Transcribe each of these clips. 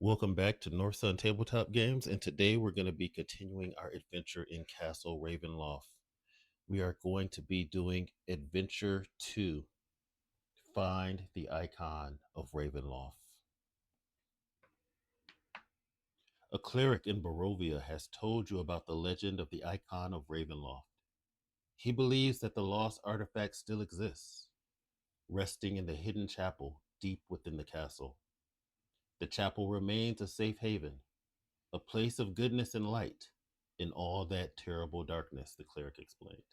Welcome back to Northsun Tabletop Games, and today we're going to be continuing our adventure in Castle Ravenloft. We are going to be doing Adventure 2, Find the Icon of Ravenloft. A cleric in Barovia has told you about the legend of the Icon of Ravenloft. He believes that the lost artifact still exists, resting in the hidden chapel deep within the castle. The chapel remains a safe haven, a place of goodness and light in all that terrible darkness, the cleric explained.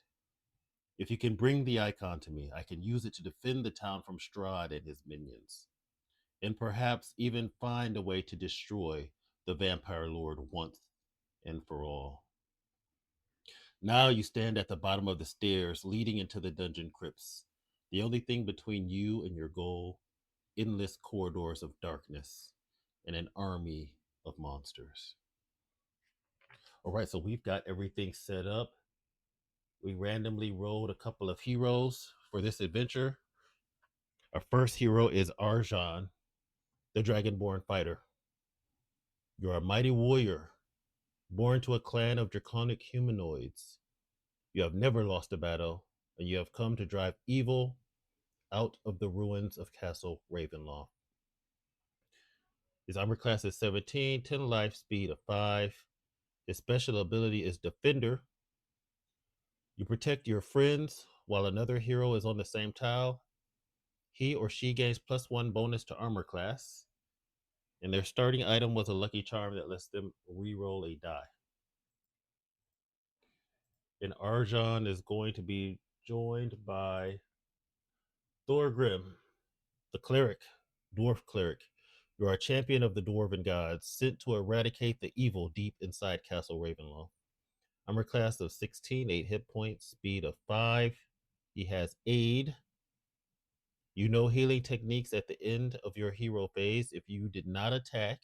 If you can bring the icon to me, I can use it to defend the town from Strahd and his minions, and perhaps even find a way to destroy the vampire lord once and for all. Now you stand at the bottom of the stairs leading into the dungeon crypts. The only thing between you and your goal, endless corridors of darkness and an army of monsters. All right, so we've got everything set up. We randomly rolled a couple of heroes for this adventure. Our first hero is Arjan, the Dragonborn fighter. You're a mighty warrior, born to a clan of draconic humanoids. You have never lost a battle, and you have come to drive evil out of the ruins of Castle Ravenloft. His armor class is 17, 10 life, speed of 5. His special ability is Defender. You protect your friends while another hero is on the same tile. He or she gains +1 bonus to armor class, and their starting item was a lucky charm that lets them re-roll a die. And Arjan is going to be joined by Thorgrim, the cleric, dwarf cleric. You are a champion of the dwarven gods, sent to eradicate the evil deep inside Castle Ravenloft. Armor class of 16, 8 hit points, speed of 5. He has aid. You know healing techniques at the end of your hero phase. If you did not attack,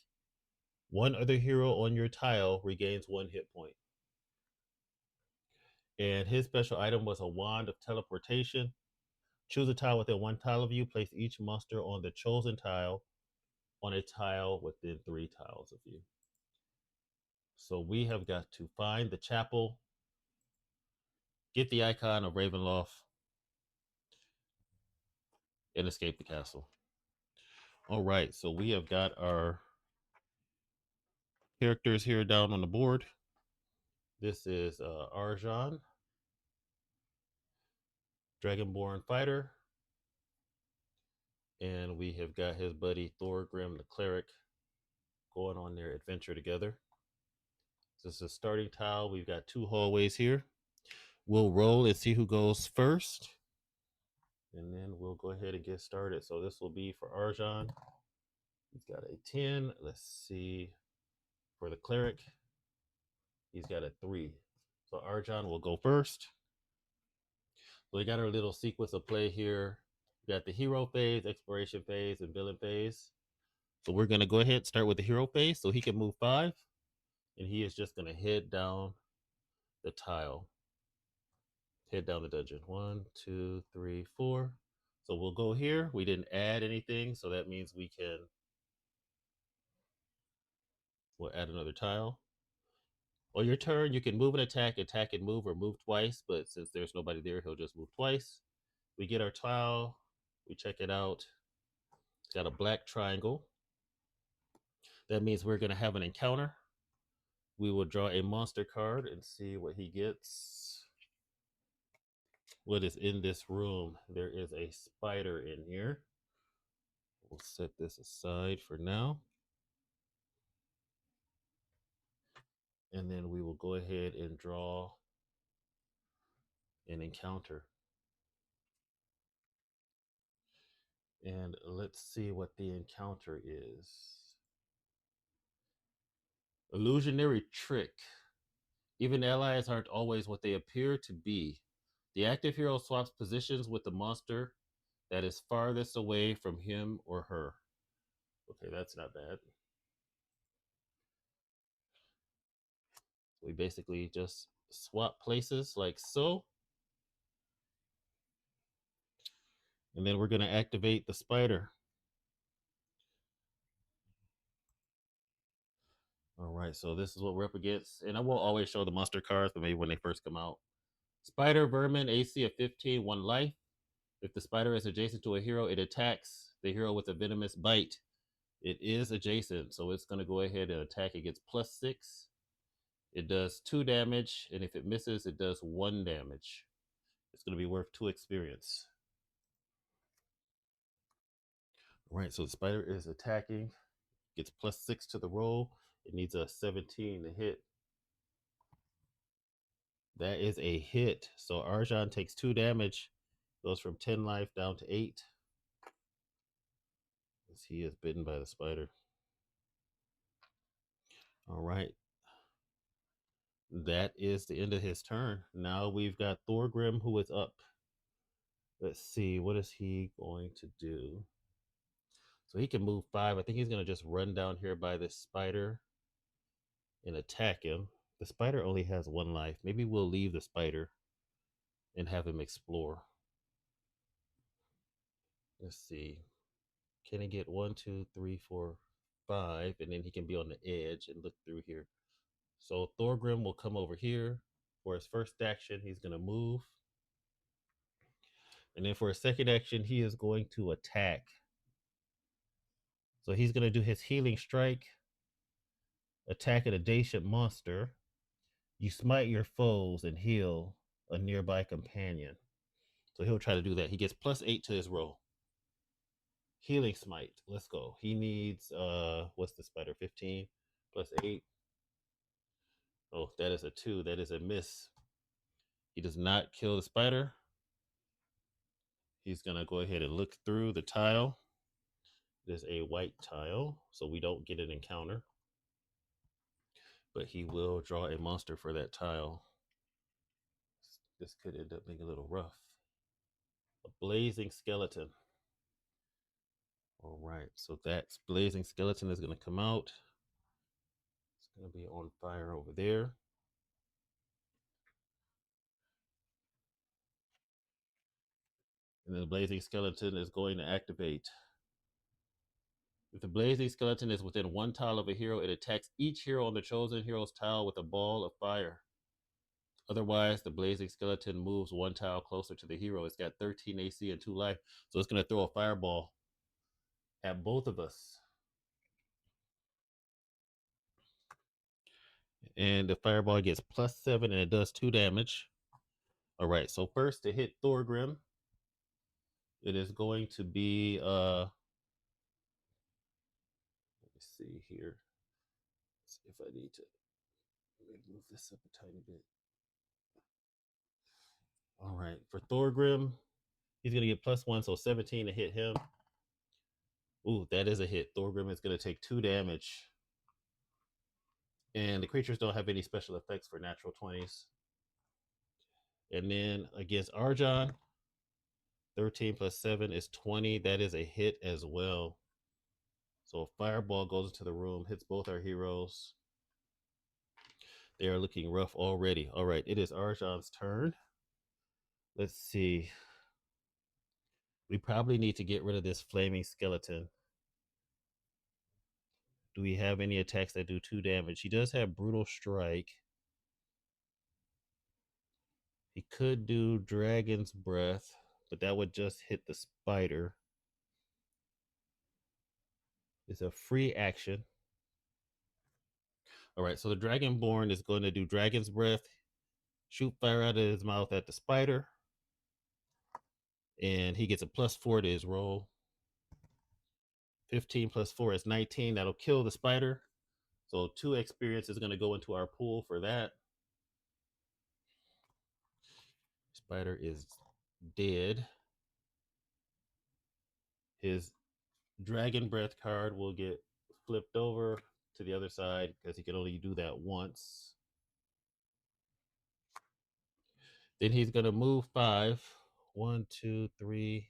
one other hero on your tile regains 1 hit point. And his special item was a wand of teleportation. Choose a tile within 1 tile of you. Place each monster on the chosen tile on a tile within 3 tiles of you. So we have got to find the chapel, get the icon of Ravenloft, and escape the castle. All right, so we have got our characters here down on the board. This is Arjan, Dragonborn fighter, and we have got his buddy Thorgrim the cleric going on their adventure together. This is a starting tile. We've got 2 hallways here. We'll roll and see who goes first, and then we'll go ahead and get started. So this will be for Arjan. He's got a 10. Let's see. For the cleric, he's got a 3. So Arjan will go first. So we got our little sequence of play here. We got the hero phase, exploration phase, and villain phase. So we're going to go ahead and start with the hero phase. So he can move 5, and he is just going to head down the tile. Head down the dungeon. 1, 2, 3, 4. So we'll go here. We didn't add anything, so that means we'll add another tile. On your turn, you can move and attack and move, or move twice. But since there's nobody there, he'll just move twice. We get our tile. We check it out. It's got a black triangle. That means we're going to have an encounter. We will draw a monster card and see what he gets. What is in this room? There is a spider in here. We'll set this aside for now. And then we will go ahead and draw an encounter. And let's see what the encounter is. Illusionary trick. Even allies aren't always what they appear to be. The active hero swaps positions with the monster that is farthest away from him or her. Okay, that's not bad. We basically just swap places like so. And then we're going to activate the spider. All right, so this is what we're up against. And I won't always show the monster cards, but maybe when they first come out. Spider Vermin, AC of 15, 1 life. If the spider is adjacent to a hero, it attacks the hero with a venomous bite. It is adjacent, so it's going to go ahead and attack. It gets +6. It does 2 damage, and if it misses, it does 1 damage. It's going to be worth 2 experience. All right, so the spider is attacking. Gets +6 to the roll. It needs a 17 to hit. That is a hit. So Arjan takes 2 damage, goes from 10 life down to 8. As he is bitten by the spider. All right. That is the end of his turn. Now we've got Thorgrim, who is up. Let's see, what is he going to do? So he can move 5. I think he's going to just run down here by this spider and attack him. The spider only has 1 life. Maybe we'll leave the spider and have him explore. Let's see. Can he get 1, 2, 3, 4, 5? And then he can be on the edge and look through here. So Thorgrim will come over here. For his first action, he's going to move. And then for his second action, he is going to attack. So he's going to do his healing strike, attack an adjacent monster. You smite your foes and heal a nearby companion. So he'll try to do that. He gets +8 to his roll. Healing smite. Let's go. He needs what's the spider? 15 +8. Oh, that is a 2. That is a miss. He does not kill the spider. He's gonna go ahead and look through the tile. There's a white tile, so we don't get an encounter. But he will draw a monster for that tile. This could end up being a little rough. A blazing skeleton. All right, so that blazing skeleton is going to come out. It's going to be on fire over there. And then the blazing skeleton is going to activate. If the blazing skeleton is within 1 tile of a hero, it attacks each hero on the chosen hero's tile with a ball of fire. Otherwise, the blazing skeleton moves 1 tile closer to the hero. It's got 13 AC and 2 life, so it's going to throw a fireball at both of us. And the fireball gets +7 and it does 2 damage. All right, so first to hit Thorgrim, it is going to be let me see here. Let's see if I need to move this up a tiny bit. All right, for Thorgrim, he's gonna get +1, so 17 to hit him. Ooh, that is a hit. Thorgrim is gonna take 2 damage. And the creatures don't have any special effects for natural 20s. And then against Arjan, 13 +7 is 20. That is a hit as well. So a fireball goes into the room, hits both our heroes. They are looking rough already. All right, it is Arjan's turn. Let's see. We probably need to get rid of this flaming skeleton. Do we have any attacks that do 2 damage? He does have brutal strike. He could do dragon's breath, but that would just hit the spider. It's a free action. All right, so the Dragonborn is going to do Dragon's Breath, shoot fire out of his mouth at the spider, and he gets a +4 to his roll. 15 +4 is 19. That'll kill the spider. So 2 experience is going to go into our pool for that. Spider is dead. His Dragon Breath card will get flipped over to the other side because he can only do that once. Then he's going to move 5. 1, 2, 3,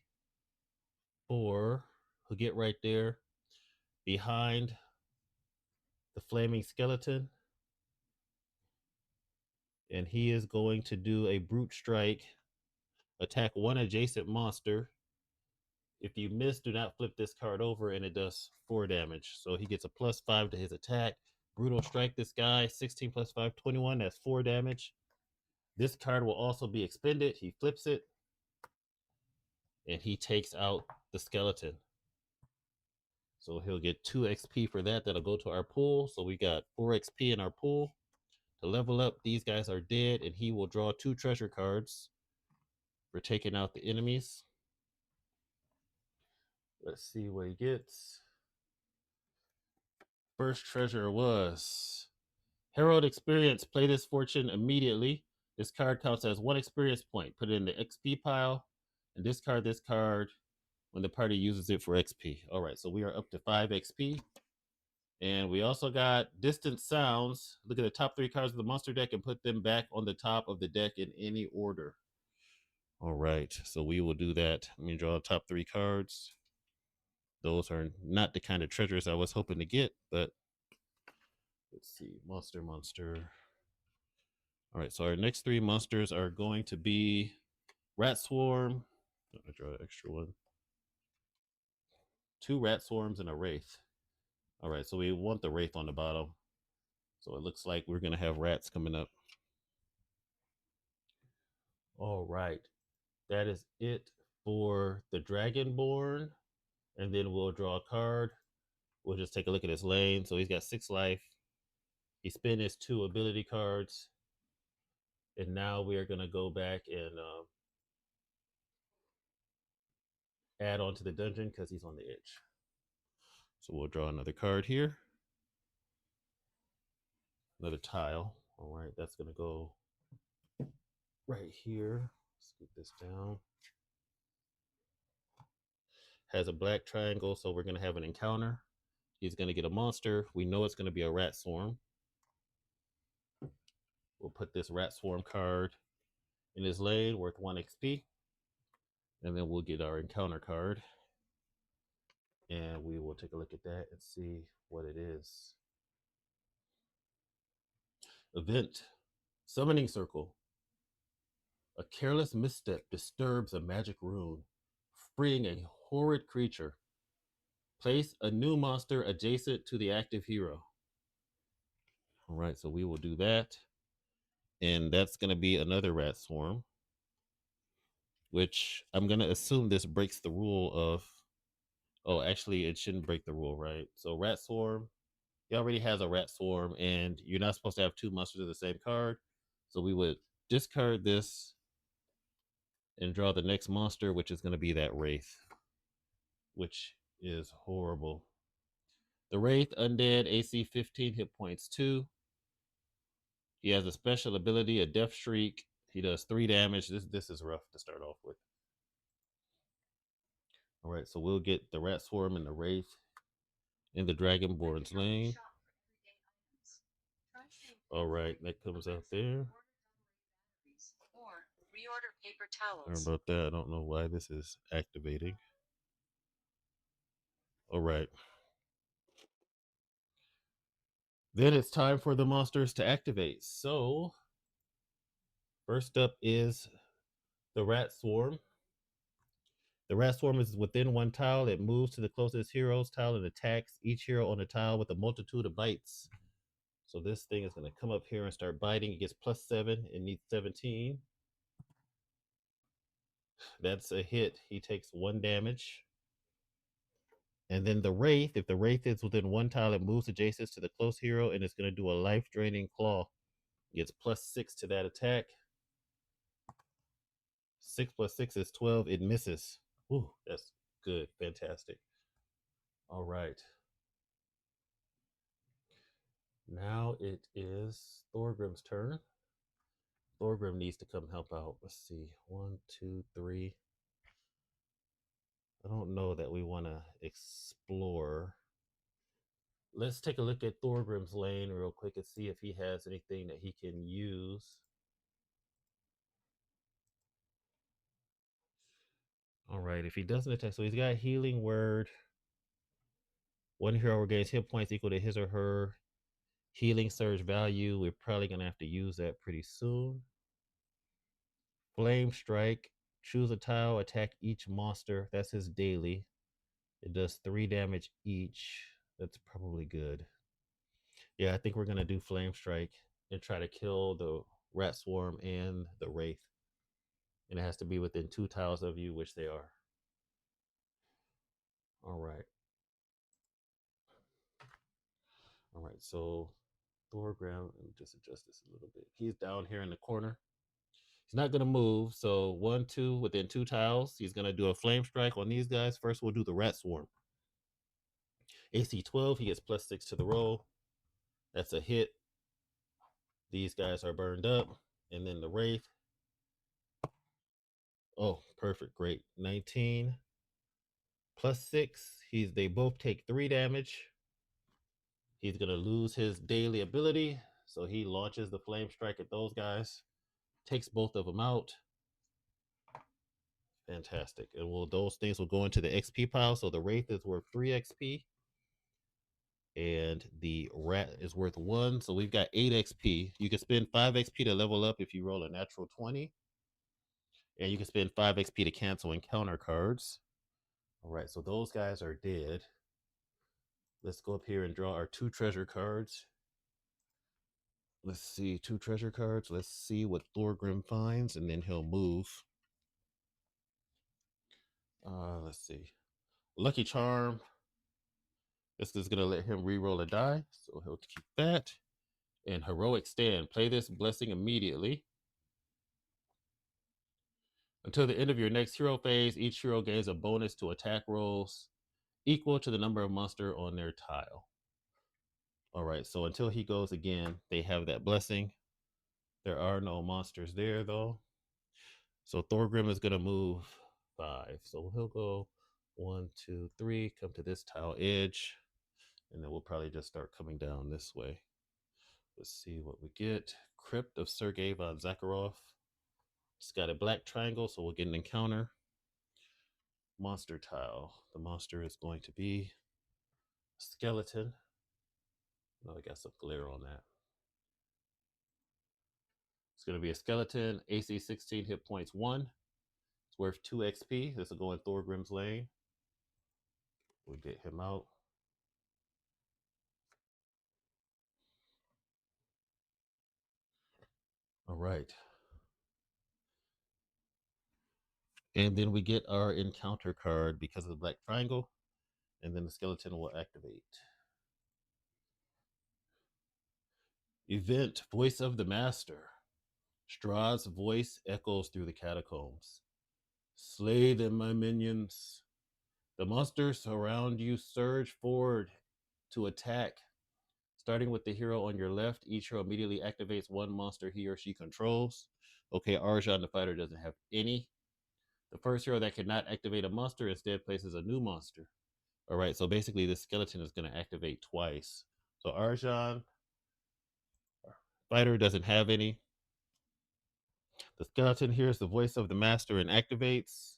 4. He'll get right there behind the flaming skeleton. And he is going to do a brute strike, attack 1 adjacent monster. If you miss, do not flip this card over, and it does 4 damage. So he gets a +5 to his attack. brutal strike this guy. 16 plus 5, 21. That's 4 damage. This card will also be expended. He flips it, and he takes out the skeleton. So he'll get 2 XP for that. That'll go to our pool. So we got 4 XP in our pool. To level up, these guys are dead, and he will draw 2 treasure cards for taking out the enemies. Let's see what he gets. First treasure was Herald Experience. Play this fortune immediately. This card counts as 1 experience point. Put it in the XP pile and discard this card when the party uses it for XP. All right, so we are up to 5 XP. And we also got Distant Sounds. Look at the top 3 cards of the monster deck and put them back on the top of the deck in any order. All right, so we will do that. Let me draw the top 3 cards. Those are not the kind of treasures I was hoping to get, but let's see. Monster. All right, so our next 3 monsters are going to be Rat Swarm. I draw an extra one. 2 Rat Swarms and a Wraith. All right, so we want the Wraith on the bottom. So it looks like we're going to have rats coming up. All right, that is it for the Dragonborn. And then we'll draw a card. We'll just take a look at his lane. So he's got 6 life. He spent his 2 ability cards. And now we are going to go back and add on to the dungeon because he's on the edge. So we'll draw another card here. Another tile. All right, that's going to go right here. Scoot this down. Has a black triangle, so we're going to have an encounter. He's going to get a monster. We know it's going to be a rat swarm. We'll put this rat swarm card in his lane, worth 1 XP. And then we'll get our encounter card. And we will take a look at that and see what it is. Event. Summoning Circle. A careless misstep disturbs a magic rune, freeing a horrid creature. Place a new monster adjacent to the active hero. All right, so we will do that. And that's going to be another rat swarm, which I'm going to assume this breaks the rule of... Oh, actually, it shouldn't break the rule, right? So rat swarm, he already has a rat swarm, and you're not supposed to have 2 monsters of the same card. So we would discard this and draw the next monster, which is going to be that Wraith, which is horrible. The Wraith, undead, AC 15, hit points 2. He has a special ability, a Death Shriek. He does 3 damage. This is rough to start off with. All right, so we'll get the Rat Swarm and the Wraith in the Dragonborn's lane. All right, that comes out there. Reorder paper towels. Sorry about that. I don't know why this is activating. All right. Then it's time for the monsters to activate. So, first up is the Rat Swarm. The Rat Swarm is within 1 tile. It moves to the closest hero's tile and attacks each hero on the tile with a multitude of bites. So this thing is going to come up here and start biting. It gets +7. It needs 17. That's a hit. He takes 1 damage. And then the Wraith, if the Wraith is within 1 tile, it moves adjacent to the close hero, and it's going to do a life-draining claw. It gets +6 to that attack. 6 + 6 is 12. It misses. Ooh, that's good. Fantastic. All right. Now it is Thorgrim's turn. Thorgrim needs to come help out. Let's see. 1, 2, 3. I don't know that we want to explore. Let's take a look at Thorgrim's lane real quick and see if he has anything that he can use. All right, if he doesn't attack, so he's got Healing Word. 1 hero regains hit points equal to his or her Healing Surge value. We're probably going to have to use that pretty soon. Flame Strike. Choose a tile, attack each monster. That's his daily. It does 3 damage each. That's probably good. Yeah, I think we're gonna do Flame Strike and try to kill the Rat Swarm and the Wraith. And it has to be within 2 tiles of you, which they are. All right. All right, so Thorgrim, let me just adjust this a little bit. He's down here in the corner. He's not gonna move. So 1, 2, within 2 tiles. He's gonna do a Flame Strike on these guys. First, we'll do the Rat Swarm. AC 12, he gets +6 to the roll. That's a hit. These guys are burned up. And then the Wraith. Oh, perfect. Great. 19 +6. They both take 3 damage. He's gonna lose his daily ability. So he launches the Flame Strike at those guys. Takes both of them out. Fantastic. And those things will go into the XP pile. So the Wraith is worth 3 XP. And the Rat is worth 1. So we've got 8 XP. You can spend 5 XP to level up if you roll a natural 20. And you can spend 5 XP to cancel encounter cards. All right, so those guys are dead. Let's go up here and draw our 2 treasure cards. Let's see, 2 treasure cards. Let's see what Thorgrim finds, and then he'll move. Let's see. Lucky Charm. This is going to let him re-roll a die, so he'll keep that. And Heroic Stand. Play this blessing immediately. Until the end of your next hero phase, each hero gains a bonus to attack rolls equal to the number of monster on their tile. All right, so until he goes again, they have that blessing. There are no monsters there, though. So Thorgrim is going to move 5. So he'll go 1, 2, 3, come to this tile edge, and then we'll probably just start coming down this way. Let's see what we get. Crypt of Sergei von Zarovich. It's got a black triangle, so we'll get an encounter. Monster tile. The monster is going to be a skeleton. No, I got some glare on that. It's going to be a skeleton. AC 16, hit points 1. It's worth 2 XP. This will go in Thorgrim's lane. We'll get him out. All right. And then we get our encounter card because of the black triangle. And then the skeleton will activate. Event, Voice of the Master. Strahd's voice echoes through the catacombs. Slay them, my minions. The monsters around you surge forward to attack. Starting with the hero on your left, each hero immediately activates one monster he or she controls. Okay, Arjan the fighter doesn't have any. The first hero that cannot activate a monster instead places a new monster. All right, so basically this skeleton is going to activate twice. So Arjan, fighter, doesn't have any. The skeleton hears the voice of the master and activates.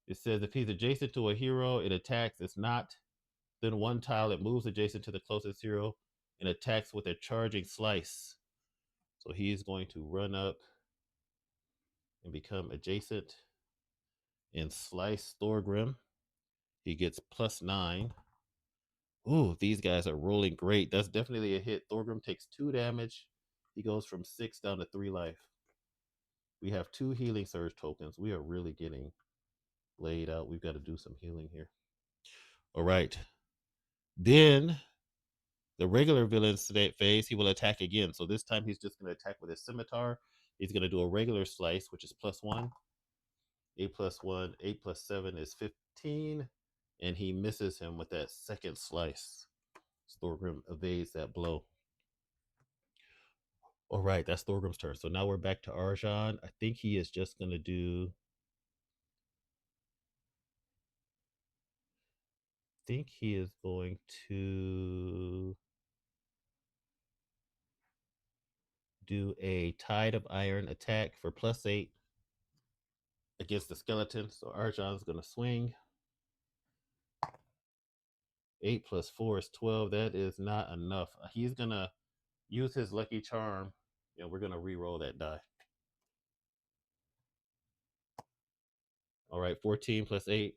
It says if he's adjacent to a hero, it attacks. It's not, then one tile, it moves adjacent to the closest hero and attacks with a charging slice. So he's going to run up and become adjacent and slice Thorgrim. He gets +9. Ooh, these guys are rolling great. That's definitely a hit. Thorgrim takes 2 damage. He goes from 6 down to 3 life. We have 2 healing surge tokens. We are really getting laid out. We've got to do some healing here. All right. Then the regular villain's phase, he will attack again. So this time he's just going to attack with his scimitar. He's going to do a regular slice, which is +1. 8 + 1, 8 + 7 is 15. And he misses him with that second slice. Thorgrim evades that blow. All right, that's Thorgrim's turn. So now we're back to Arjan. I think he is just going to do. I think he is going to do a Tide of Iron attack for +8 against the skeleton. So Arjan's going to swing. 8 + 4 is 12. That is not enough. He's going to use his lucky charm. We're going to re-roll that die. All right, 14 + 8.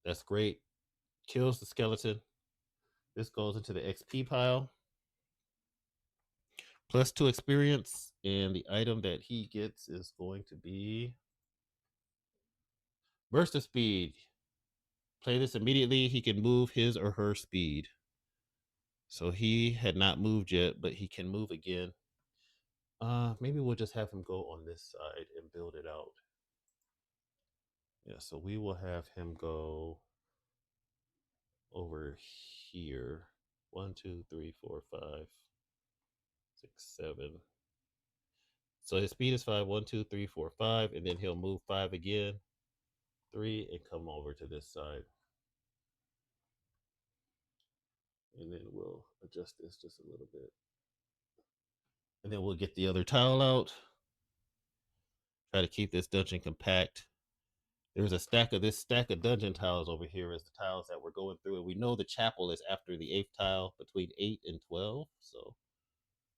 That's great. Kills the skeleton. This goes into the XP pile. +2 experience, and the item that he gets is going to be burst of speed. Play this immediately. He can move his or her speed. So he had not moved yet, but he can move again. Maybe we'll just have him go on this side and build it out. Yeah, so we will have him go over here. 1, 2, 3, 4, 5, 6, 7. So his speed is 5. 1, 2, 3, 4, 5, and then he'll move 5 again, 3, and come over to this side. And then we'll adjust this just a little bit. And then we'll get the other tile out. Try to keep this dungeon compact. There's a stack of dungeon tiles over here as the tiles that we're going through. And we know the chapel is after the 8th tile between 8 and 12. So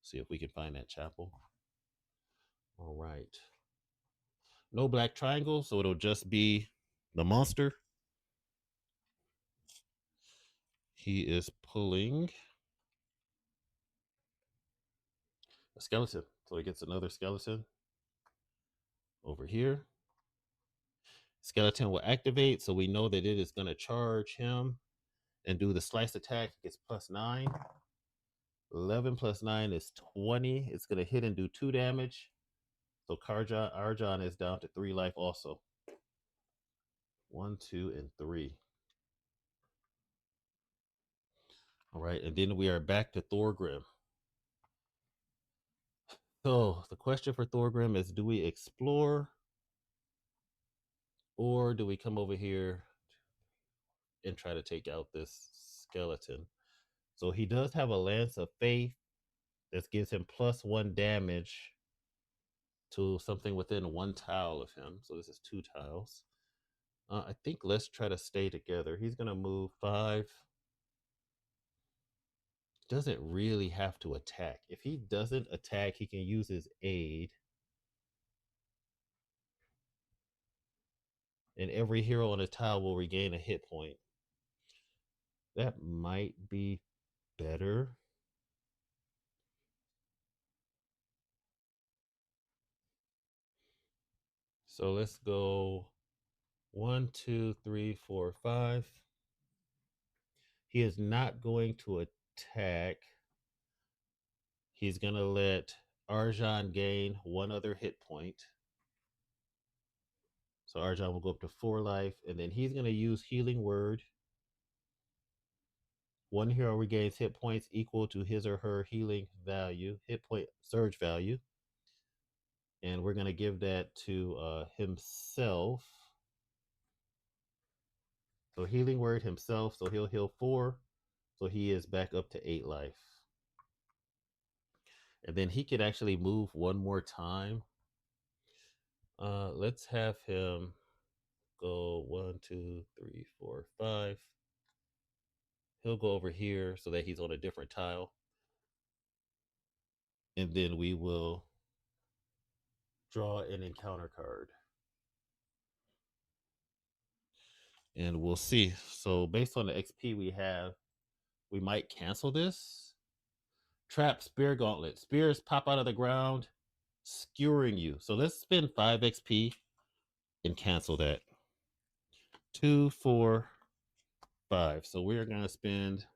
see if we can find that chapel. All right. No black triangle, so it'll just be the monster. He is pulling a skeleton. So he gets another skeleton over here. Skeleton will activate, so we know that it is going to charge him and do the slice attack. It gets +9. 11 plus 9 is 20. It's going to hit and do 2 damage. So Arjan is down to 3 life also. 1, 2, and 3. All right, and then we are back to Thorgrim. So the question for Thorgrim is, do we explore or do we come over here and try to take out this skeleton? So he does have a Lance of Faith that gives him +1 damage to something within 1 tile of him. So this is 2 tiles. I think let's try to stay together. He's going to move 5. Doesn't really have to attack. If he doesn't attack, he can use his aid. And every hero on a tile will regain a hit point. That might be better. So let's go 1, 2, 3, 4, 5. He is not going to attack. He's going to let Arjan gain 1 other hit point. So Arjan will go up to 4 life, and then he's going to use Healing Word. 1 hero regains hit points equal to his or her healing value, hit point surge value. And we're going to give that to himself. So Healing Word himself, so he'll heal 4. So he is back up to 8 life. And then he could actually move 1 more time. Let's have him go 1, 2, 3, 4, 5. He'll go over here so that he's on a different tile. And then we will draw an encounter card. And we'll see. So based on the XP we have, we might cancel this. Trap Spear Gauntlet. Spears pop out of the ground, skewering you. So let's spend 5 XP and cancel that. 2, 4, 5. So we're going to spend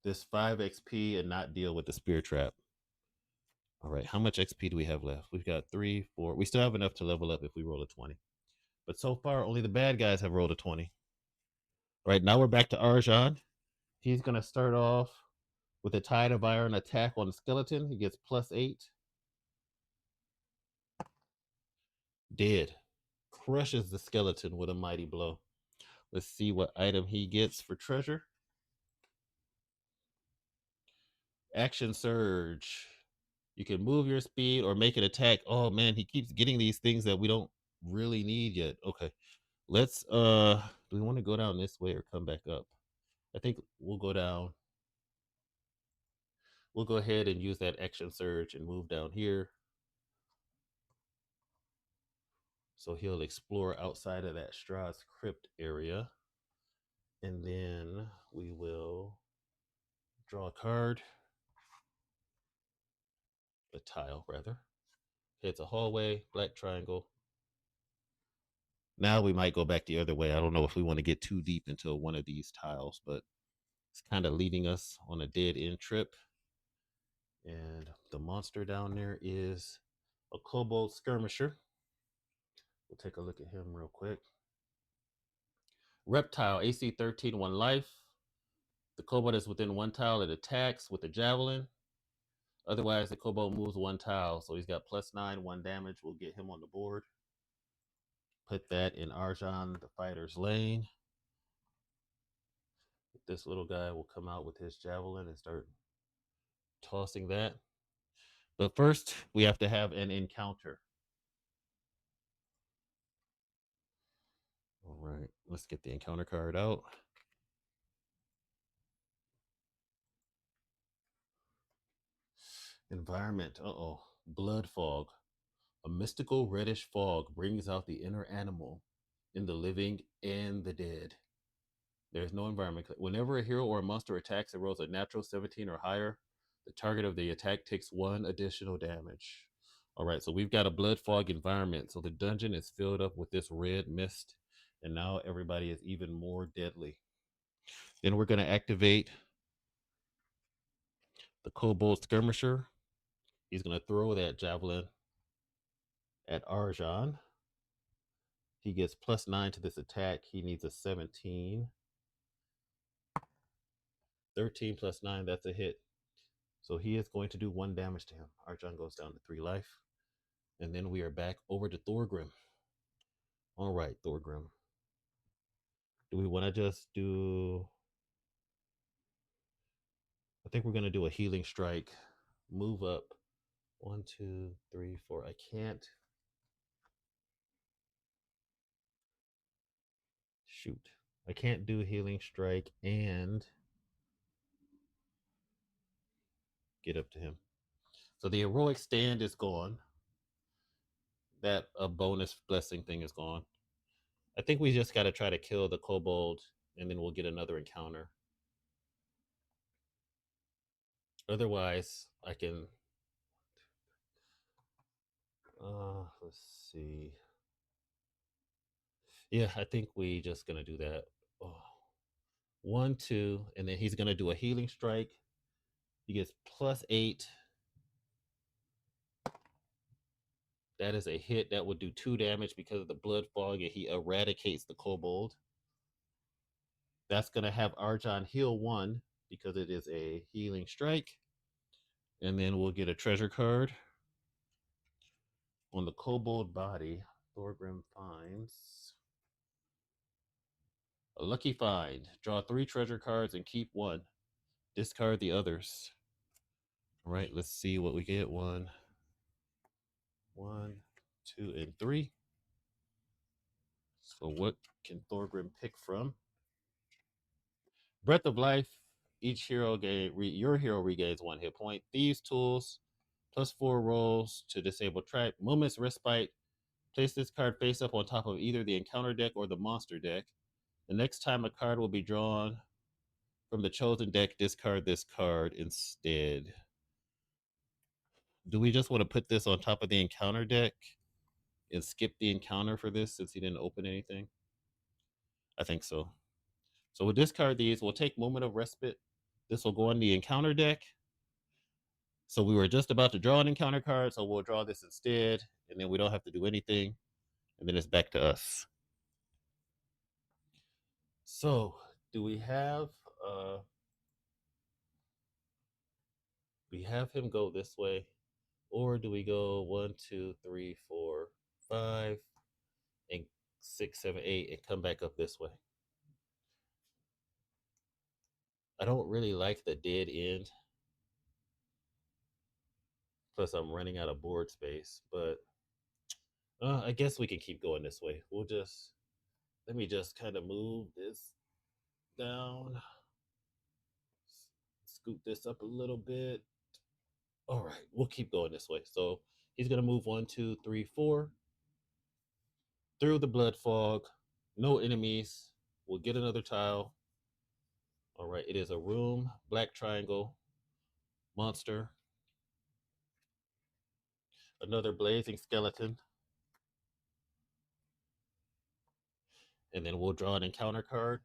this 5 XP and not deal with the spear trap. All right, how much XP do we have left? We've got 3, 4. We still have enough to level up if we roll a 20. But so far, only the bad guys have rolled a 20. All right, now we're back to Arjan. He's going to start off with a Tide of Iron attack on the skeleton. He gets +8. Dead. Crushes the skeleton with a mighty blow. Let's see what item he gets for treasure. Action Surge. You can move your speed or make an attack. Oh man, he keeps getting these things that we don't really need yet. Okay. Let's do we want to go down this way or come back up? I think we'll go down. We'll go ahead and use that action surge and move down here. So he'll explore outside of that Strahd's crypt area. And then we will draw a card. a tile rather. It's a hallway, black triangle. Now we might go back the other way. I don't know if we want to get too deep into one of these tiles, but it's kind of leading us on a dead end trip. And the monster down there is a kobold skirmisher. We'll take a look at him real quick. Reptile, AC 13, 1 life. The kobold is within 1 tile. It attacks with a javelin. Otherwise, the kobold moves 1 tile. So he's got +9, 1 damage. We'll get him on the board. Put that in Arjan, the fighter's lane. This little guy will come out with his javelin and start tossing that. But first, we have to have an encounter. All right, let's get the encounter card out. Environment. Uh-oh. Blood fog. A mystical reddish fog brings out the inner animal in the living and the dead. There's no environment. Whenever a hero or a monster attacks and rolls a natural 17 or higher, the target of the attack takes 1 additional damage. All right, so we've got a blood fog environment. So the dungeon is filled up with this red mist, and now everybody is even more deadly. Then we're going to activate the kobold skirmisher. He's going to throw that javelin at Arjan. He gets +9 to this attack. He needs a 17. 13 + 9, that's a hit. So he is going to do 1 damage to him. Arjan goes down to 3 life. And then we are back over to Thorgrim. All right, Thorgrim. Do we want to just do... I think we're going to do a healing strike. Move up. 1, 2, 3, 4. I can't... Shoot. I can't do healing strike and get up to him. So the heroic stand is gone. That bonus blessing thing is gone. I think we just got to try to kill the kobold, and then we'll get another encounter. Otherwise, I can... let's see. Yeah, I think we just going to do that. Oh. 1, 2, and then he's going to do a healing strike. He gets +8. That is a hit. That would do 2 damage because of the blood fog, and he eradicates the kobold. That's going to have Arjan heal 1 because it is a healing strike. And then we'll get a treasure card. On the kobold body, Thorgrim finds a lucky find. Draw 3 treasure cards and keep 1. Discard the others. All right, let's see what we get. 1, 2, and 3. So what can Thorgrim pick from? Breath of Life. Each hero your hero regains 1 hit point. Thieves Tools. +4 rolls to disable track. Moment's Respite. Place this card face up on top of either the encounter deck or the monster deck. The next time a card will be drawn from the chosen deck, discard this card instead. Do we just want to put this on top of the encounter deck and skip the encounter for this since he didn't open anything? I think so. So we'll discard these. We'll take Moment of Respite. This will go on the encounter deck. So we were just about to draw an encounter card, so we'll draw this instead, and then we don't have to do anything, and then it's back to us. So do we have him go this way, or do we go 1, 2, 3, 4, 5, and 6, 7, 8, and come back up this way? I don't really like the dead end. Plus, I'm running out of board space, but I guess we can keep going this way. Let me just kind of move this down, scoot this up a little bit. All right, we'll keep going this way. So he's going to move 1, 2, 3, 4 through the blood fog. No enemies. We'll get another tile. All right, it is a room, black triangle, monster. Another blazing skeleton. And then we'll draw an encounter card.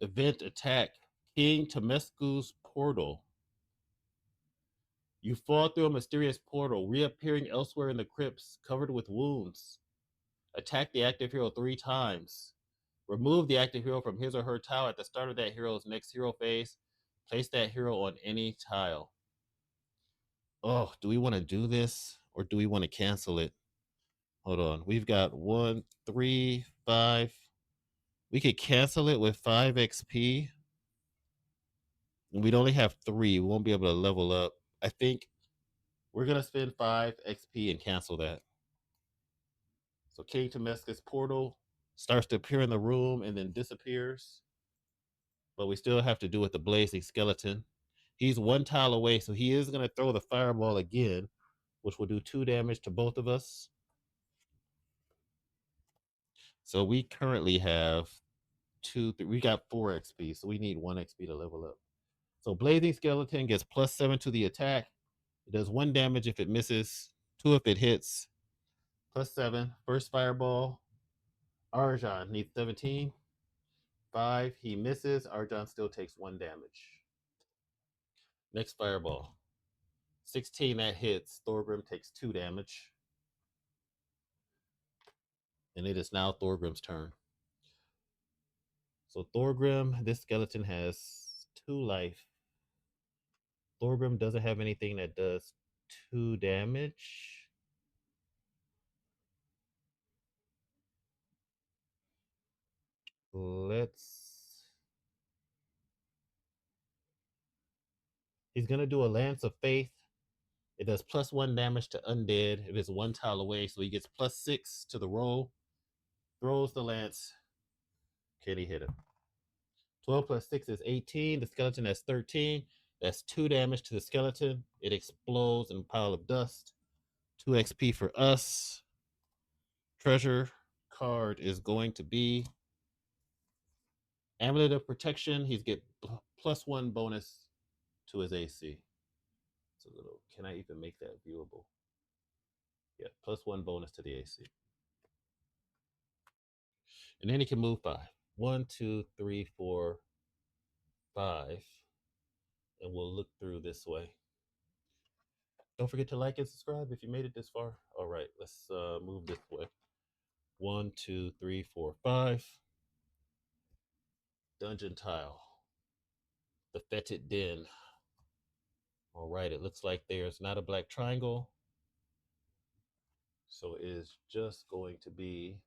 Event attack. King Temescu's portal. You fall through a mysterious portal, reappearing elsewhere in the crypts, covered with wounds. Attack the active hero 3 times. Remove the active hero from his or her tile at the start of that hero's next hero phase. Place that hero on any tile. Oh, do we want to do this or do we want to cancel it? Hold on. We've got 1, 3, 5. We could cancel it with 5 XP. And we'd only have 3. We won't be able to level up. I think we're going to spend 5 XP and cancel that. So King Temescus portal starts to appear in the room and then disappears. But we still have to do with the blazing skeleton. He's 1 tile away, so he is going to throw the fireball again, which will do 2 damage to both of us. So we currently have 2, 3, we got 4 XP, so we need 1 XP to level up. So blazing skeleton gets +7 to the attack. It does 1 damage if it misses, 2 if it hits. +7. First fireball. Arjan needs 17. 5. He misses. Arjan still takes 1 damage. Next fireball. 16, that hits. Thorgrim takes 2 damage. And it is now Thorgrim's turn. So Thorgrim, this skeleton has 2 life. Thorgrim doesn't have anything that does 2 damage. He's going to do a Lance of Faith. It does +1 damage to undead if it's 1 tile away, so he gets +6 to the roll. Throws the lance. Can he hit him? 12 plus 6 is 18. The skeleton has 13. That's 2 damage to the skeleton. It explodes in a pile of dust. 2 XP for us. Treasure card is going to be Amulet of Protection. He's get +1 bonus to his AC. It's a little. Can I even make that viewable? Yeah, +1 bonus to the AC. And then he can move 5. 1, 2, 3, 4, 5. And we'll look through this way. Don't forget to like and subscribe if you made it this far. All right, let's move this way. 1, 2, 3, 4, 5. Dungeon tile. The fetid den. All right, it looks like there's not a black triangle. So it is just going to be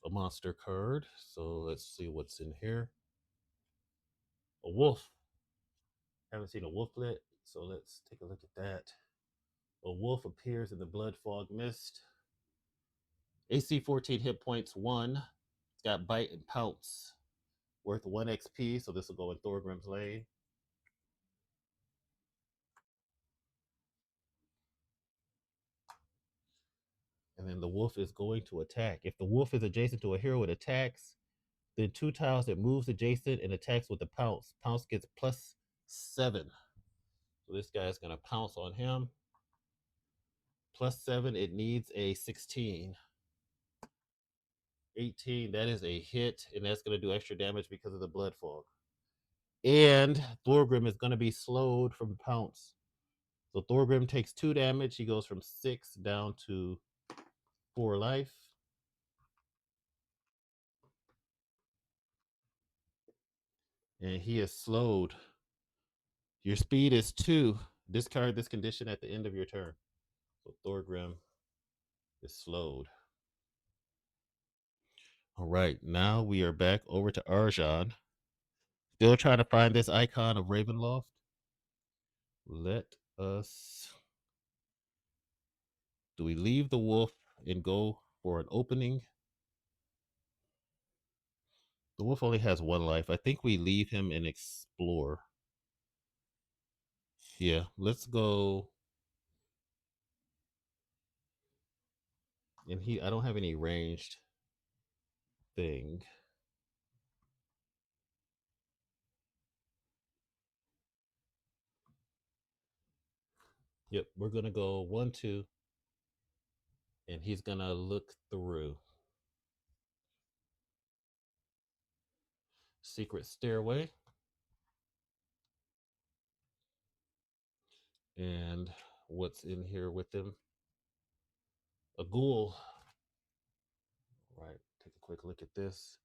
a monster card. So let's see what's in here. A wolf. Haven't seen a wolflet, so let's take a look at that. A wolf appears in the blood fog mist. AC 14 hit points 1. It's got bite and pounce. Worth 1 XP, so this will go in Thorgrim's lane. And then the wolf is going to attack. If the wolf is adjacent to a hero, it attacks. Then 2 tiles, it moves adjacent and attacks with the pounce. Pounce gets +7. So this guy's going to pounce on him. +7, it needs a 16. 18, that is a hit, and that's going to do extra damage because of the blood fog. And Thorgrim is going to be slowed from pounce. So Thorgrim takes 2 damage. He goes from 6 down to 4 life. And he is slowed. Your speed is 2. Discard this condition at the end of your turn. So Thorgrim is slowed. All right, now we are back over to Arjan. Still trying to find this icon of Ravenloft. Let us. Do we leave the wolf and go for an opening? The wolf only has 1 life. I think we leave him and explore. Yeah, let's go. And I don't have any ranged. thing. Yep, we're gonna go 1, 2, and he's gonna look through. Secret stairway. And what's in here with him? A ghoul. Right, take a quick look at this.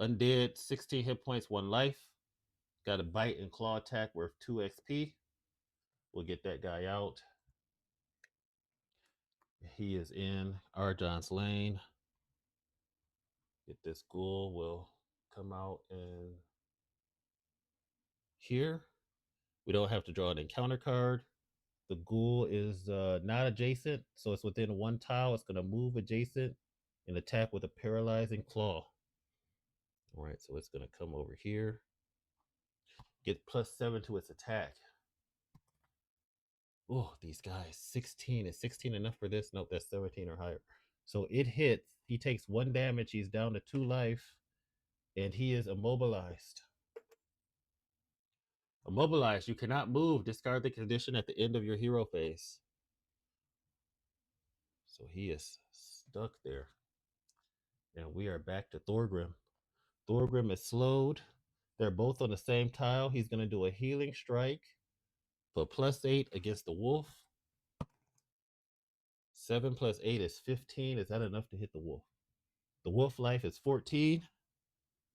Undead, 16 hit points, 1 life. Got a bite and claw attack worth 2 XP. We'll get that guy out. He is in Arjon's lane. Get this ghoul. Will come out and here. We don't have to draw an encounter card. The ghoul is not adjacent, so it's within 1 tile. It's going to move adjacent and attack with a paralyzing claw. All right, so it's going to come over here. Get +7 to its attack. Oh, these guys, 16. Is 16 enough for this? Nope, that's 17 or higher. So it hits. He takes 1 damage. He's down to 2 life, and he is immobilized. Immobilized. You cannot move. Discard the condition at the end of your hero phase. So he is stuck there. And we are back to Thorgrim. Thorgrim is slowed. They're both on the same tile. He's going to do a healing strike for +8 against the wolf. 7 + 8 is 15. Is that enough to hit the wolf? The wolf life is 14.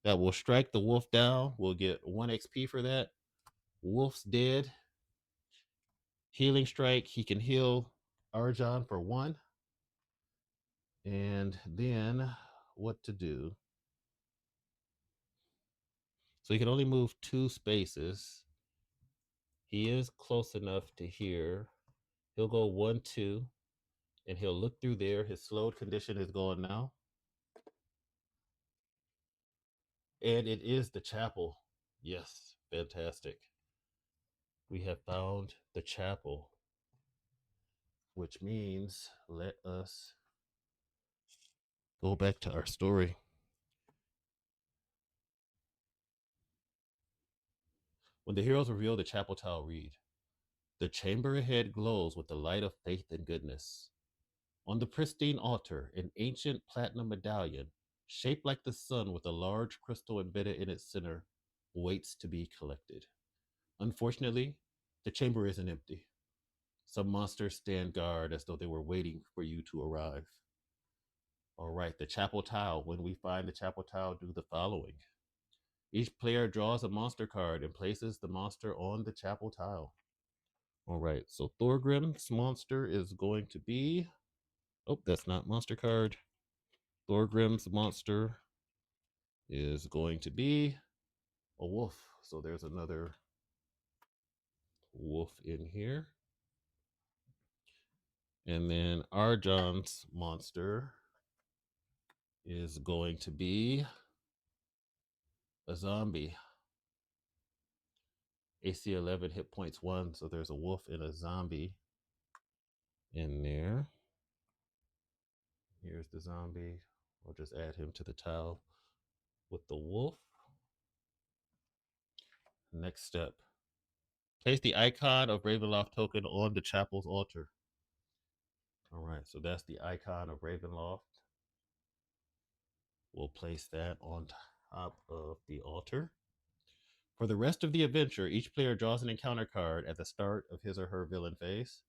That will strike the wolf down. We'll get 1 XP for that. Wolf's dead. Healing strike. He can heal Arjon for 1. And then what to do? So he can only move 2 spaces. He is close enough to here. He'll go 1, 2, and he'll look through there. His slowed condition is gone now. And it is the chapel. Yes, fantastic. We have found the chapel, which means let us go back to our story. When the heroes reveal the chapel tile, read, the chamber ahead glows with the light of faith and goodness. On the pristine altar, an ancient platinum medallion, shaped like the sun with a large crystal embedded in its center, waits to be collected. Unfortunately, the chamber isn't empty. Some monsters stand guard as though they were waiting for you to arrive. All right, the chapel tile. When we find the chapel tile, do the following. Each player draws a monster card and places the monster on the chapel tile. All right, so Thorgrim's monster is going to be... Oh, that's not monster card. Thorgrim's monster is going to be a wolf. So there's another wolf in here. And then Arjon's monster is going to be a zombie. AC 11, hit points 1. So there's a wolf and a zombie in there. Here's the zombie. We'll just add him to the tile with the wolf. Next step. Place the icon of Ravenloft token on the chapel's altar. All right, so that's the icon of Ravenloft. We'll place that on top of the altar. For the rest of the adventure, each player draws an encounter card at the start of his or her villain phase.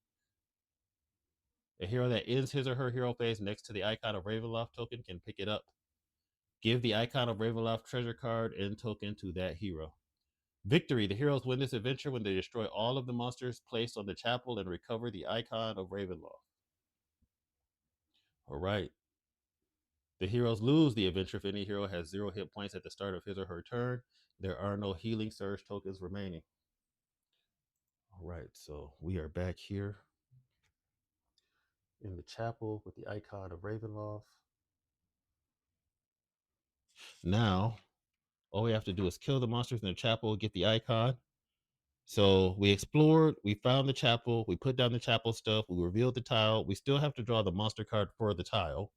A hero that ends his or her hero phase next to the icon of Ravenloft token can pick it up. Give the icon of Ravenloft treasure card and token to that hero. Victory. The heroes win this adventure when they destroy all of the monsters placed on the chapel and recover the icon of Ravenloft. All right. The heroes lose the adventure if any hero has 0 hit points at the start of his or her turn. There are no healing surge tokens remaining. All right, so we are back here in the chapel with the icon of Ravenloft. Now, all we have to do is kill the monsters in the chapel, get the icon. So we explored, we found the chapel, we put down the chapel stuff, we revealed the tile. We still have to draw the monster card for the tile.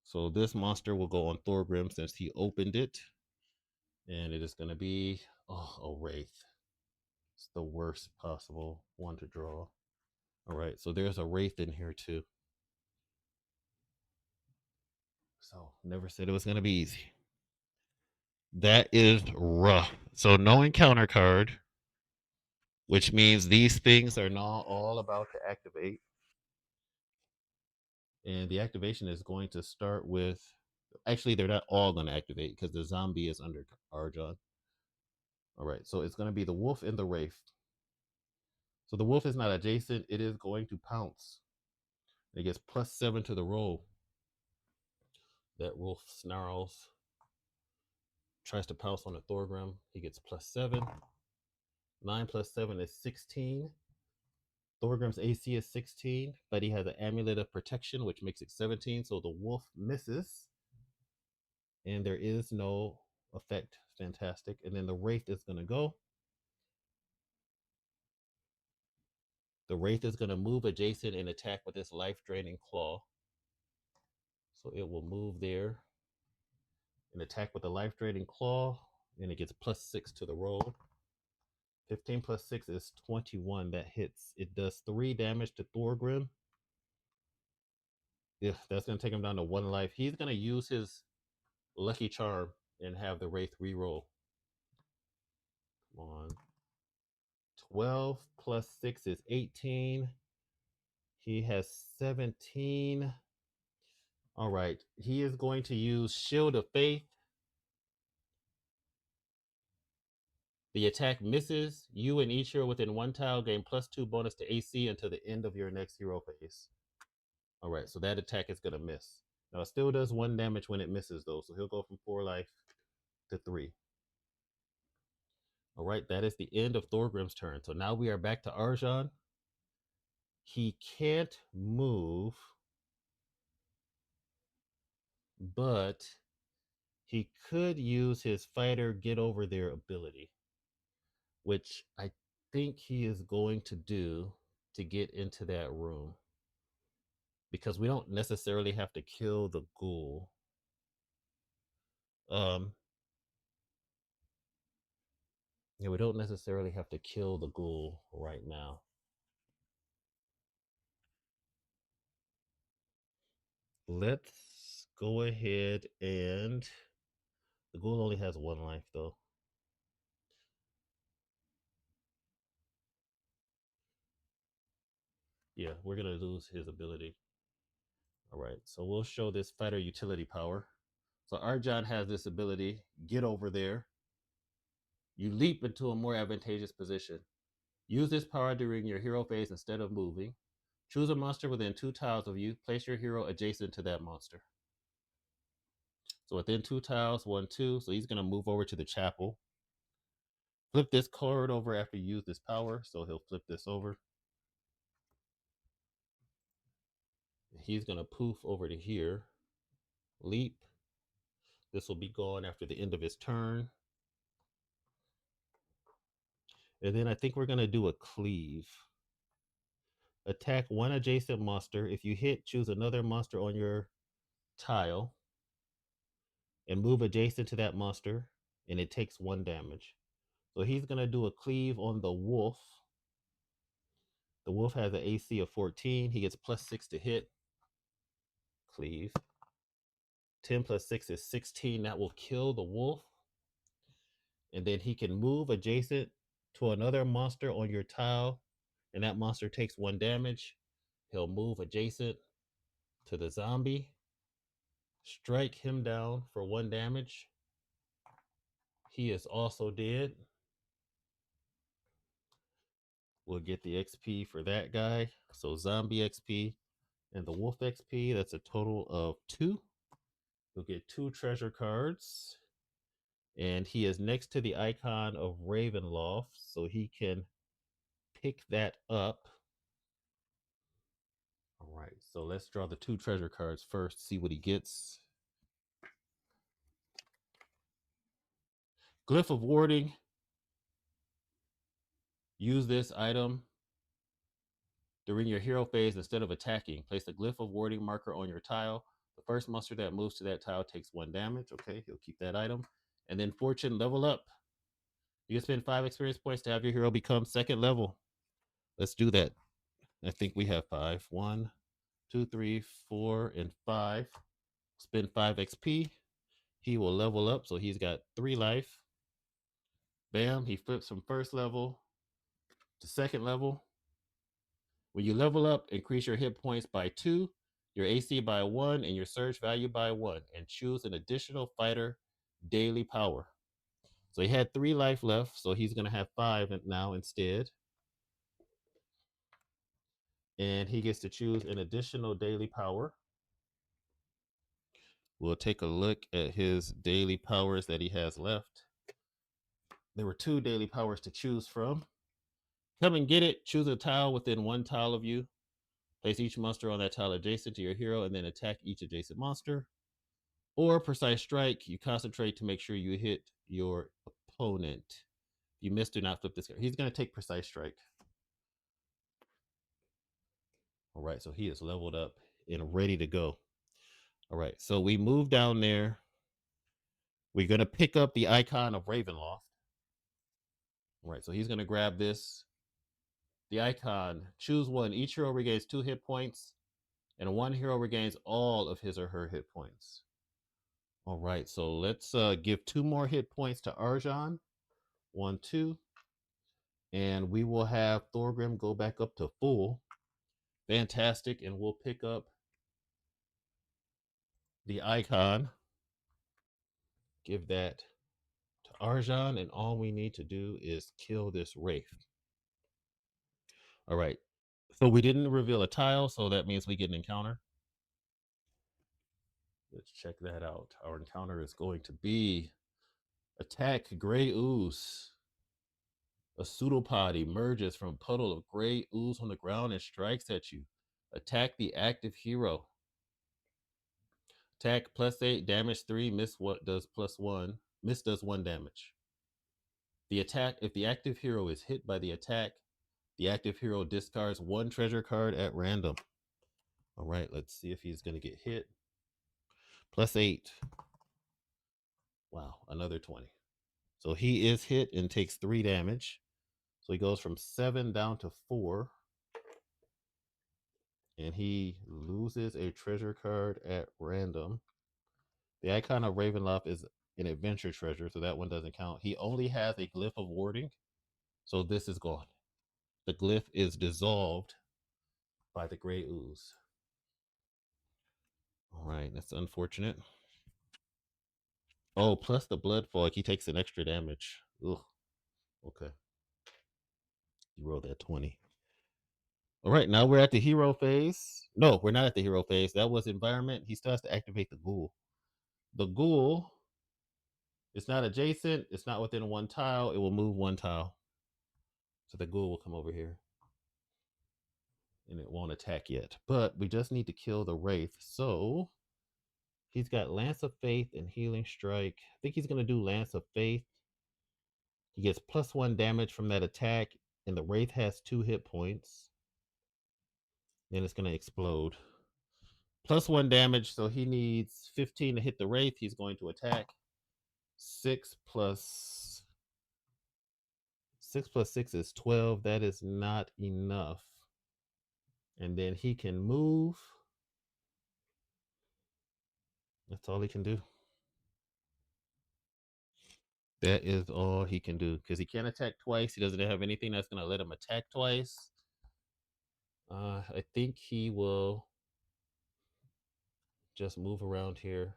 So this monster will go on Thorgrim since he opened it. And it is going to be a Wraith. It's the worst possible one to draw. All right, so there's a Wraith in here too. So never said it was going to be easy. That is rough. So no encounter card, which means these things are now all about to activate. And the activation is going to start with, actually, they're not all going to activate because the zombie is under Arjon. All right, so it's going to be the wolf and the wraith. So the wolf is not adjacent, it is going to pounce. It gets +7 to the roll. That wolf snarls, tries to pounce on the Thorgrim. He gets +7. 9 plus 7 is 16. Thorgrim's AC is 16, but he has an amulet of protection, which makes it 17. So the wolf misses, and there is no effect. Fantastic. And then the wraith is going to go. The wraith is going to move adjacent and attack with its life draining claw. So it will move there and attack with the life draining claw, and it gets +6 to the roll. 15 plus 6 is 21. That hits. It does 3 damage to Thorgrim. Yeah, that's going to take him down to 1 life. He's going to use his lucky charm and have the wraith reroll. Come on. 12 plus 6 is 18. He has 17. All right. He is going to use Shield of Faith. The attack misses. You and each hero within 1 tile gain +2 bonus to AC until the end of your next hero phase. All right. So that attack is going to miss. Now, it still does 1 damage when it misses, though. So he'll go from 4 life to 3. All right. That is the end of Thorgrim's turn. So now we are back to Arjon. He can't move, but he could use his fighter get over there ability, which I think he is going to do to get into that room, because we don't necessarily have to kill the ghoul. Yeah, we don't necessarily have to kill the ghoul right now. Let's go ahead and the ghoul only has 1 life though. Yeah, we're gonna lose his ability. All right, so we'll show this fighter utility power. So Arjon has this ability, get over there. You leap into a more advantageous position. Use this power during your hero phase instead of moving. Choose a monster within 2 tiles of you. Place your hero adjacent to that monster. So within 2 tiles, 1, 2. So he's going to move over to the chapel. Flip this card over after you use this power. So he'll flip this over. He's going to poof over to here. Leap. This will be gone after the end of his turn. And then I think we're going to do a cleave. Attack 1 adjacent monster. If you hit, choose another monster on your tile and move adjacent to that monster, and it takes 1 damage. So he's going to do a cleave on the wolf. The wolf has an AC of 14. He gets +6 to hit. Cleave. 10 plus 6 is 16. That will kill the wolf. And then he can move adjacent to another monster on your tile, and that monster takes 1 damage. He'll move adjacent to the zombie, strike him down for 1 damage. He is also dead. We'll get the XP for that guy. So zombie XP and the wolf XP, that's a total of 2. You'll get 2 treasure cards. And he is next to the icon of Ravenloft, so he can pick that up. All right, so let's draw the 2 treasure cards first, see what he gets. Glyph of Warding. Use this item during your hero phase instead of attacking. Place the Glyph of Warding marker on your tile. The first monster that moves to that tile takes 1 damage. Okay, he'll keep that item. And then Fortune, level up. You can spend 5 experience points to have your hero become 2nd level. Let's do that. I think we have 5. 1, 2, 3, 4, and 5. Spend 5 XP. He will level up, so he's got 3 life. Bam, he flips from 1st level to 2nd level. When you level up, increase your hit points by 2, your AC by 1, and your surge value by 1, and choose an additional fighter daily power. So he had 3 life left, so he's going to have 5 now instead. And he gets to choose an additional daily power. We'll take a look at his daily powers that he has left. There were 2 daily powers to choose from. Come and get it. Choose a tile within 1 tile of you. Place each monster on that tile adjacent to your hero and then attack each adjacent monster. Or Precise Strike. You concentrate to make sure you hit your opponent. If you miss, do not flip this card. He's going to take Precise Strike. All right, so he is leveled up and ready to go. All right, so we move down there. We're going to pick up the icon of Ravenloft. All right, so he's going to grab this. The icon, choose one. Each hero regains 2 hit points, and 1 hero regains all of his or her hit points. All right, so let's give 2 more hit points to Arjan. 1, 2. And we will have Thorgrim go back up to full. Fantastic, and we'll pick up the icon. Give that to Arjan, and all we need to do is kill this Wraith. All right, so we didn't reveal a tile, so that means we get an encounter. Let's check that out. Our encounter is going to be attack Gray Ooze. A pseudopod emerges from a puddle of gray ooze on the ground and strikes at you. Attack the active hero. Attack +8, damage 3, miss what does +1. Miss does 1 damage. The attack, if the active hero is hit by the attack, the active hero discards 1 treasure card at random. All right, let's see if he's going to get hit. +8. Wow, another 20. So he is hit and takes 3 damage. So he goes from 7 down to 4. And he loses a treasure card at random. The icon of Ravenloft is an adventure treasure, so that one doesn't count. He only has a glyph of warding, so this is gone. The glyph is dissolved by the gray ooze. All right, that's unfortunate. Oh, plus the blood fog, he takes an extra damage. Ugh. Okay. You rolled that 20. All right, now we're at the hero phase. No, we're not at the hero phase. That was environment. He still has to activate the ghoul. The ghoul, it's not adjacent. It's not within 1 tile. It will move 1 tile. So the ghoul will come over here. And it won't attack yet. But we just need to kill the Wraith. So he's got Lance of Faith and Healing Strike. I think he's going to do Lance of Faith. He gets +1 damage from that attack. And the Wraith has 2 hit points. Then it's going to explode. +1 damage. So he needs 15 to hit the Wraith. He's going to attack. 6 plus 6 is 12. That is not enough. And then he can move. That's all he can do. That is all he can do because he can't attack twice. He doesn't have anything that's going to let him attack twice. I think he will just move around here.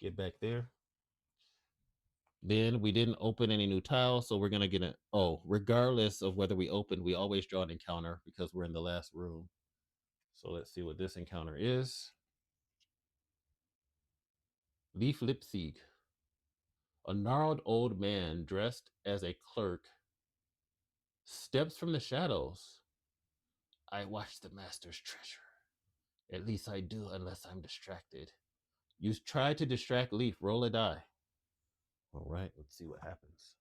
Get back there. Then we didn't open any new tiles, so we're going to get regardless of whether we open, we always draw an encounter because we're in the last room. So let's see what this encounter is. Leaf Lipsieg. A gnarled old man dressed as a clerk steps from the shadows. I watch the master's treasure. At least I do, unless I'm distracted. You try to distract Leaf. Roll a die. All right, let's see what happens.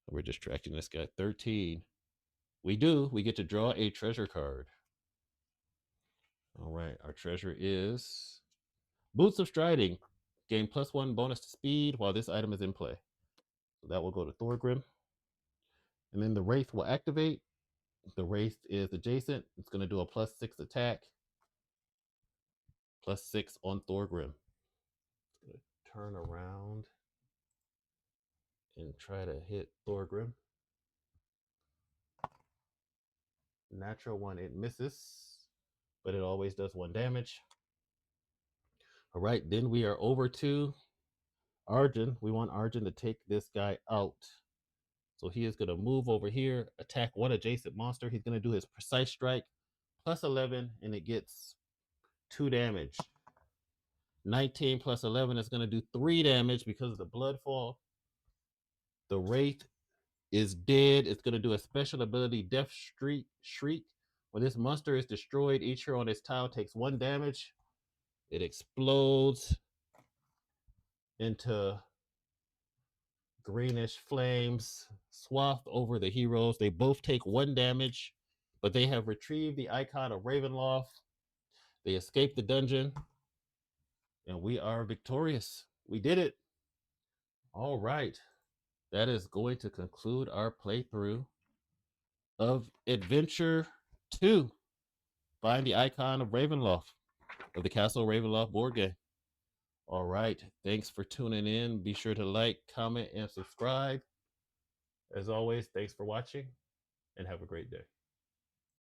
We're distracting this guy. 13. We do. We get to draw a treasure card. All right, our treasure is Boots of Striding. Gain +1 bonus to speed while this item is in play. So that will go to Thorgrim. And then the Wraith will activate. The Wraith is adjacent. It's going to do a +6 attack. +6 on Thorgrim. Turn around and try to hit Thorgrim. Natural one, it misses, but it always does 1 damage. All right, then we are over to Arjun. We want Arjun to take this guy out. So he is going to move over here, attack one adjacent monster. He's going to do his precise strike, +11, and it gets 2 damage. 19 + 11 is going to do 3 damage because of the bloodfall. The Wraith is dead. It's going to do a special ability, Death Shriek. When this monster is destroyed, each hero on its tile takes 1 damage. It explodes into greenish flames, swathed over the heroes. They both take 1 damage, but they have retrieved the icon of Ravenloft. They escape the dungeon, and we are victorious. We did it. All right. That is going to conclude our playthrough of Adventure 2. Find the icon of Ravenloft, of the Castle Ravenloft board game. All right. Thanks for tuning in. Be sure to like, comment, and subscribe. As always, thanks for watching, and have a great day.